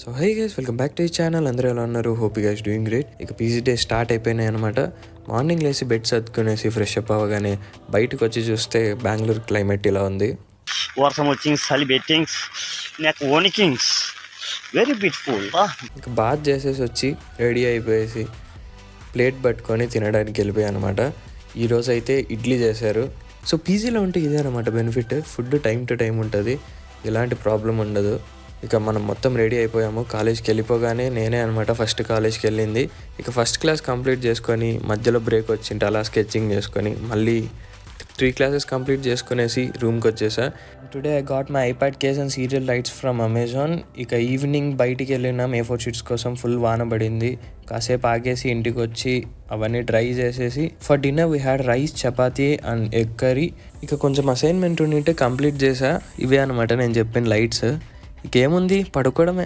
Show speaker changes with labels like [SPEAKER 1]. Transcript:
[SPEAKER 1] So hi guys, welcome back to ఈ channel. అందరూ ఎలా ఉన్నారు? Hope you guys doing great. ఇక పీజీ డే స్టార్ట్ అయిపోయినాయి అనమాట. మార్నింగ్ లేసి బెడ్ సర్దుకునేసి ఫ్రెష్ అప్ అవ్వగానే బయటకు వచ్చి చూస్తే బెంగళూరు క్లైమేట్ ఇలా ఉంది.
[SPEAKER 2] వర్షం వచ్చి చలి బెట్టింగ్స్ నాకు వణికింగ్స్ వెరీ బ్యూటిఫుల్.
[SPEAKER 1] ఇక బాత్ చేసేసి వచ్చి రెడీ అయిపోయేసి ప్లేట్ పట్టుకొని తినడానికి వెళ్ళిపోయాయి అనమాట. ఈరోజు అయితే ఇడ్లీ చేశారు. సో పీజీలో ఉంటే ఇదే అనమాట benefit, food time to time ఉంటుంది, ఎలాంటి ప్రాబ్లం ఉండదు. ఇక మనం మొత్తం రెడీ అయిపోయాము. కాలేజ్కి వెళ్ళిపోగానే నేనే అనమాట ఫస్ట్ కాలేజ్కి వెళ్ళింది. ఇక ఫస్ట్ క్లాస్ కంప్లీట్ చేసుకొని మధ్యలో బ్రేక్ వచ్చింటే అలా స్కెచింగ్ చేసుకొని మళ్ళీ 3 క్లాసెస్ కంప్లీట్ చేసుకునేసి రూమ్కి వచ్చేసా. Today I got my iPad case and serial lights from Amazon. ఇక ఈవినింగ్ బయటికి వెళ్ళినాం A4 షీట్స్ కోసం. ఫుల్ వాన పడింది. కాసేపు ఆగేసి ఇంటికి వచ్చి అవన్నీ డ్రై చేసేసి for dinner we had rice, chapati and egg curry. ఇక కొంచెం అసైన్మెంట్ ఉంటే కంప్లీట్ చేసా. ఇవే అనమాట నేను చెప్పిన లైట్స్. ఇంకేముంది, పడుకోవడమే.